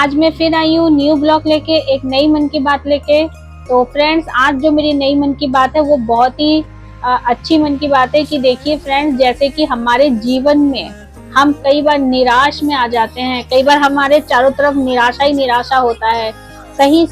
आज मैं फिर आई हूँ न्यू ब्लॉग लेके, एक नई मन की बात लेके। तो फ्रेंड्स, आज जो मेरी नई मन की बात है वो बहुत ही अच्छी मन की बात है कि देखिए फ्रेंड्स, जैसे कि हमारे जीवन में हम कई बार निराश में आ जाते हैं, कई बार हमारे चारों तरफ निराशा ही निराशा होता है। कहीं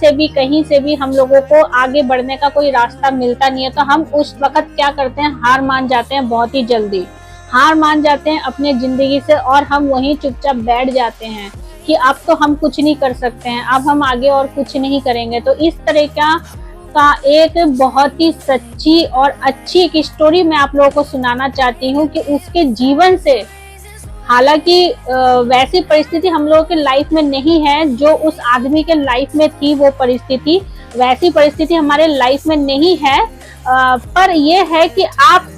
से भी हम लोगों को आगे बढ़ने का कोई रास्ता मिलता नहीं है, तो हम उस वक्त क्या करते हैं, हार मान जाते हैं। बहुत ही जल्दी हार मान जाते हैं अपने जिंदगी से, और हम वहीं चुपचाप बैठ जाते हैं कि अब तो हम कुछ नहीं कर सकते हैं, अब हम आगे और कुछ नहीं करेंगे। तो इस तरह का एक बहुत ही सच्ची और अच्छी एक स्टोरी मैं आप लोगों को सुनाना चाहती हूँ कि उसके जीवन से, हालांकि वैसी परिस्थिति हम लोगों के लाइफ में नहीं है जो उस आदमी के लाइफ में थी, वो परिस्थिति वैसी परिस्थिति हमारे लाइफ में नहीं है। पर यह है कि आप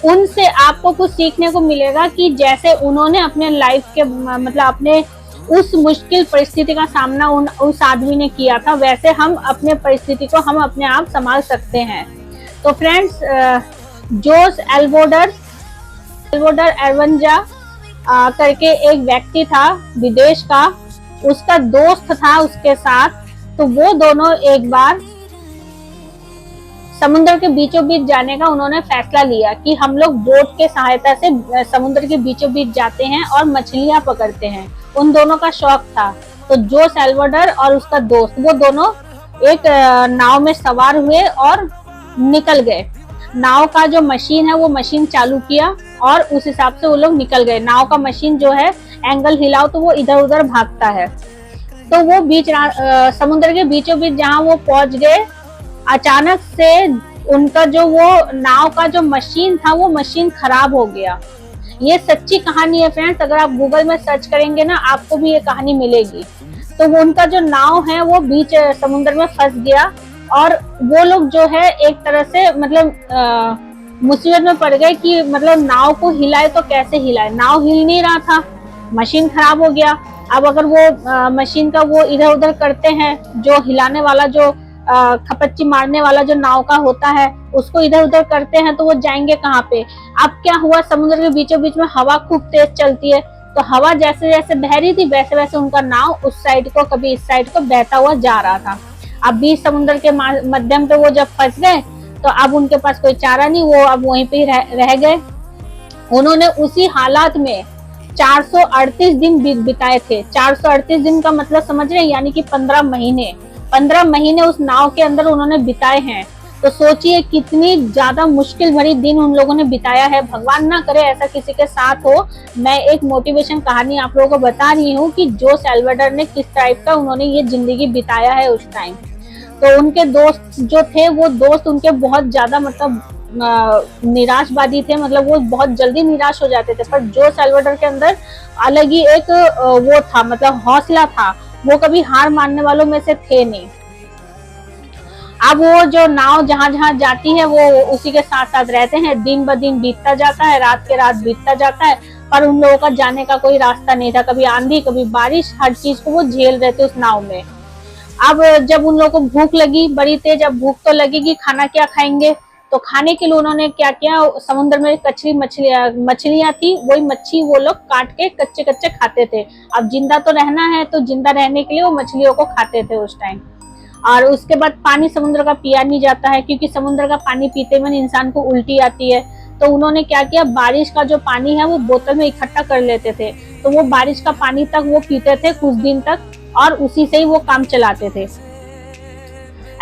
उनसे आपको कुछ सीखने को मिलेगा कि जैसे उन्होंने अपने लाइफ के मतलब अपने उस मुश्किल परिस्थिति का सामना उस आदमी ने किया था, वैसे हम अपने परिस्थिति को हम अपने आप संभाल सकते हैं। तो फ्रेंड्स, जोस एल्वोडर एरवंजा करके एक व्यक्ति था विदेश का, उसका दोस्त था उसके साथ। तो वो दोनों एक बार समुद्र के बीचों बीच जाने का उन्होंने फैसला लिया कि हम लोग बोट के सहायता से समुद्र के बीचों बीच जाते हैं और मछलियां पकड़ते हैं। उन दोनों का शौक था। तो जो सैल्वाडोर और उसका दोस्त, वो दोनों एक नाव में सवार हुए और निकल गए। नाव का जो मशीन है वो मशीन चालू किया और उस हिसाब से वो लोग निकल गए। नाव का मशीन जो है, एंगल हिलाओ तो वो इधर उधर भागता है। तो वो समुद्र के बीचों बीच जहाँ वो पहुंच गए, अचानक से उनका जो वो नाव का जो मशीन था वो मशीन खराब हो गया। ये सच्ची कहानी है फ्रेंड्स, अगर आप गूगल में सर्च करेंगे ना आपको भी ये कहानी मिलेगी। तो वो उनका जो नाव है वो बीच समुद्र में फंस गया और वो लोग जो है एक तरह से मतलब मुसीबत में पड़ गए कि मतलब नाव को हिलाए तो कैसे हिलाए। नाव हिल नहीं रहा था, मशीन खराब हो गया। अब अगर वो मशीन का वो इधर उधर करते हैं, जो हिलाने वाला जो खपच्ची मारने वाला जो नाव का होता है, उसको इधर उधर करते हैं तो वो जाएंगे कहाँ पे। अब क्या हुआ, समुद्र के बीचों बीच में हवा खूब तेज चलती है, तो हवा जैसे जैसे बह रही थी वैसे वैसे उनका नाव उस साइड को कभी इस साइड को बहता हुआ जा रहा था। अब बीच समुद्र के मध्यम पे वो जब फंस गए तो अब उनके पास कोई चारा नहीं, वो अब वहीं पे रह गए। उन्होंने उसी हालात में 438 दिन बिताए थे। 438 दिन का मतलब समझ रहे हैं, यानी कि 15 महीने उस नाव के अंदर उन्होंने बिताए हैं। तो सोचिए कितनी ज्यादा मुश्किल भरी दिन उन लोगों ने बिताया है। भगवान ना करे ऐसा किसी के साथ हो। मैं एक मोटिवेशन कहानी आप लोगों को बता रही हूँ कि जो सैल्वाडोर ने किस टाइप का उन्होंने ये जिंदगी बिताया है उस टाइम। तो उनके दोस्त जो थे, वो दोस्त उनके बहुत ज्यादा मतलब निराशवादी थे, मतलब वो बहुत जल्दी निराश हो जाते थे। पर जो सैल्वाडोर के अंदर अलग ही एक वो था, मतलब हौसला था, वो कभी हार मानने वालों में से थे नहीं। अब वो जो नाव जहां जहां जाती है वो उसी के साथ साथ रहते हैं। दिन ब दिन बीतता जाता है, रात के रात बीतता जाता है, पर उन लोगों का जाने का कोई रास्ता नहीं था। कभी आंधी, कभी बारिश, हर चीज को वो झेल रहे थे उस नाव में। अब जब उन लोगों को भूख लगी बड़ी तेज, अब भूख तो लगेगी, खाना क्या खाएंगे। तो खाने के लिए उन्होंने क्या किया, समुद्र में कच्ची मछलियां थी, वही मच्छी वो लोग काट के कच्चे कच्चे खाते थे। अब जिंदा तो रहना है, तो जिंदा रहने के लिए वो मछलियों को खाते थे उस टाइम। और उसके बाद पानी समुद्र का पिया नहीं जाता है, क्योंकि समुद्र का पानी पीते में इंसान को उल्टी आती है। तो उन्होंने क्या किया, बारिश का जो पानी है वो बोतल में इकट्ठा कर लेते थे। तो वो बारिश का पानी तक वो पीते थे कुछ दिन तक, और उसी से ही वो काम चलाते थे।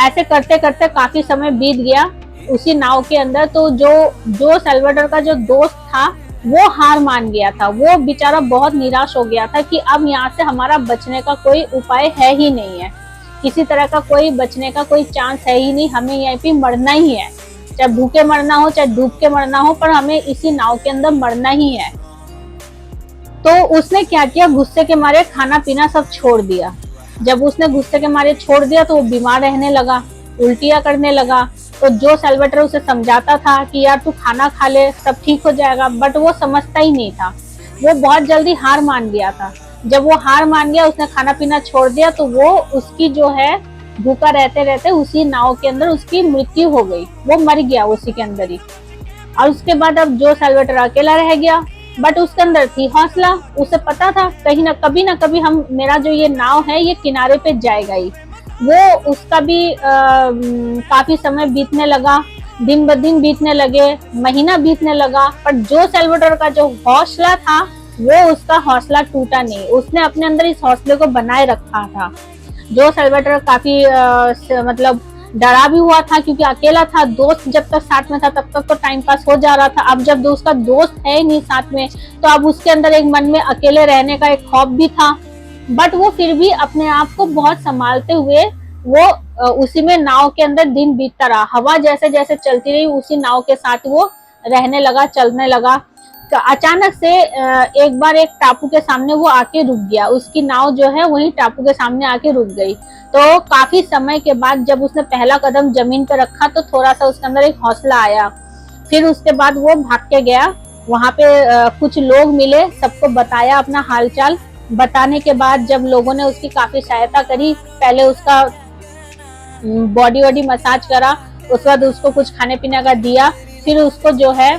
ऐसे करते करते काफी समय बीत गया उसी नाव के अंदर। तो जो सैल्वाडोर का जो दोस्त था वो हार मान गया था। वो बेचारा बहुत निराश हो गया था कि अब यहाँ से हमारा बचने का कोई उपाय है ही नहीं है, किसी तरह का कोई बचने का कोई चांस है ही नहीं, हमें यहीं पे मरना ही है। चाहे भूखे मरना हो, चाहे डूब के मरना हो, पर हमें इसी नाव के अंदर मरना ही है। तो उसने क्या किया, गुस्से के मारे खाना पीना सब छोड़ दिया। जब उसने गुस्से के मारे छोड़ दिया तो वो बीमार रहने लगा, उल्टियां करने लगा। तो जो सैल्वाडोर उसे समझाता था कि यार तू खाना खा ले, सब ठीक हो जाएगा, बट वो समझता ही नहीं था। वो बहुत जल्दी हार मान गया था। जब वो हार मान गया, उसने खाना पीना छोड़ दिया, तो वो उसकी जो है भूखा रहते रहते उसी नाव के अंदर उसकी मृत्यु हो गई। वो मर गया उसी के अंदर ही। और उसके बाद अब जो सैल्वाडोर अकेला रह गया। बट उसके अंदर थी हौसला, उसे पता था कहीं ना कभी हम, मेरा जो ये नाव है ये किनारे पे जाएगा ही। वो उसका भी काफी समय बीतने लगा, दिन ब दिन बीतने लगे, महीना बीतने लगा, पर जो सेल्वाडोर का जो हौसला था वो उसका हौसला टूटा नहीं, उसने अपने अंदर इस हौसले को बनाए रखा था। जो सेल्वाडोर काफी मतलब डरा भी हुआ था क्योंकि अकेला था, दोस्त जब तक साथ में था तब तक तो टाइम पास हो जा रहा था, अब जब उसका दोस्त है नहीं साथ में तो अब उसके अंदर एक मन में अकेले रहने का एक खौफ भी था। बट वो फिर भी अपने आप को बहुत संभालते हुए वो उसी में नाव के अंदर दिन बीतता रहा, हवा जैसे जैसे चलती रही उसी नाव के साथ वो रहने लगा, चलने लगा। तो अचानक से एक बार एक टापू के सामने वो आके रुक गया, उसकी नाव जो है वही टापू के सामने आके रुक गई। तो काफी समय के बाद जब उसने पहला कदम जमीन पर रखा तो थोड़ा सा उसके अंदर एक हौसला आया। फिर उसके बाद वो भाग के गया, वहां पे कुछ लोग मिले, सबको बताया अपना हालचाल। बताने के बाद जब लोगों ने उसकी काफी सहायता करी, पहले उसका बॉडी वॉडी मसाज करा, उसके बाद उसको कुछ खाने पीने का दिया, फिर उसको जो है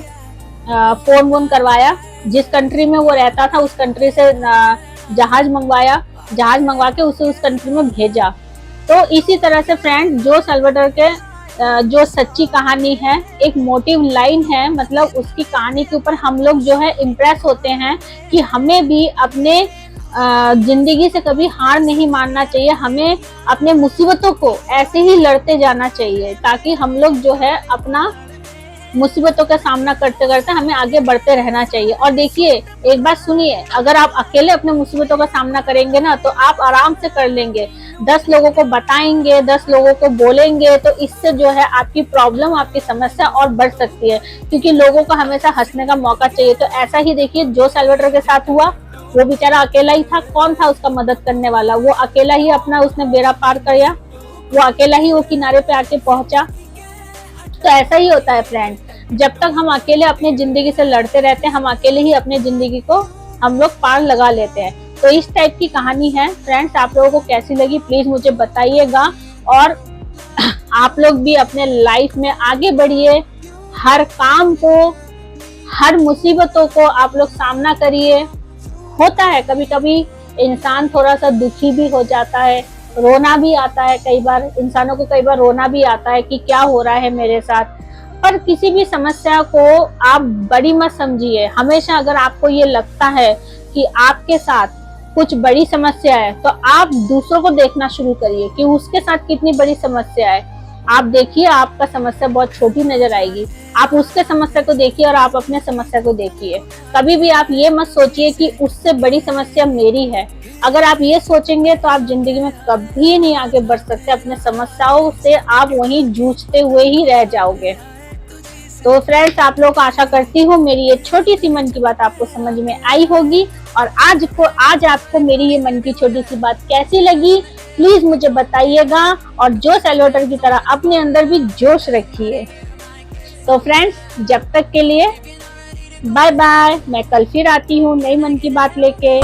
फोन वोन करवाया, जिस कंट्री में वो रहता था उस कंट्री से जहाज मंगवाया, जहाज मंगवा के उसे उस कंट्री में भेजा। तो इसी तरह से फ्रेंड जो सेल्वाडोर के जो सच्ची कहानी है, एक मोटिव लाइन है, मतलब उसकी कहानी के ऊपर हम लोग जो है इम्प्रेस होते हैं कि हमें भी अपने जिंदगी से कभी हार नहीं मानना चाहिए, हमें अपने मुसीबतों को ऐसे ही लड़ते जाना चाहिए ताकि हम लोग जो है अपना मुसीबतों का सामना करते करते हमें आगे बढ़ते रहना चाहिए। और देखिए एक बात सुनिए, अगर आप अकेले अपने मुसीबतों का सामना करेंगे ना तो आप आराम से कर लेंगे, 10 लोगों को बताएंगे, 10 लोगों को बोलेंगे तो इससे जो है आपकी प्रॉब्लम, आपकी समस्या और बढ़ सकती है, क्योंकि लोगों को हमेशा हंसने का मौका चाहिए। तो ऐसा ही देखिए जो सेल्वाडोर के साथ हुआ, वो बेचारा अकेला ही था, कौन था उसका मदद करने वाला, वो अकेला ही अपना उसने बेड़ा पार किया, वो अकेला ही वो किनारे पे आके पहुंचा। तो ऐसा ही होता है फ्रेंड, जब तक हम अकेले अपनी जिंदगी से लड़ते रहते हैं, हम अकेले ही अपनी जिंदगी को हम लोग पार लगा लेते हैं। तो इस टाइप की कहानी है फ्रेंड्स, आप लोगों को कैसी लगी प्लीज मुझे बताइएगा, और आप लोग भी अपने लाइफ में आगे बढ़िए, हर काम को, हर मुसीबतों को आप लोग सामना करिए। होता है कभी कभी इंसान थोड़ा सा दुखी भी हो जाता है, रोना भी आता है, कई बार इंसानों को कई बार रोना भी आता है कि क्या हो रहा है मेरे साथ। पर किसी भी समस्या को आप बड़ी मत समझिए, हमेशा अगर आपको ये लगता है कि आपके साथ कुछ बड़ी समस्या है तो आप दूसरों को देखना शुरू करिए कि उसके साथ कितनी बड़ी समस्या है। आप देखिए आपका समस्या बहुत छोटी नजर आएगी, आप उसके समस्या को देखिए और आप अपने समस्या को देखिए। कभी भी आप ये मत सोचिए कि उससे बड़ी समस्या मेरी है, अगर आप ये सोचेंगे तो आप जिंदगी में कभी नहीं आगे बढ़ सकते, अपने समस्याओं से आप वहीं जूझते हुए ही रह जाओगे। तो फ्रेंड्स आप लोग को आशा करती हूँ मेरी ये छोटी सी मन की बात आपको समझ में आई होगी, और आज आपको मेरी ये मन की छोटी सी बात कैसी लगी प्लीज मुझे बताइएगा, और जो सेल्वाडोर की तरह अपने अंदर भी जोश रखिए। तो फ्रेंड्स जब तक के लिए बाय बाय, मैं कल फिर आती हूँ नई मन की बात लेके।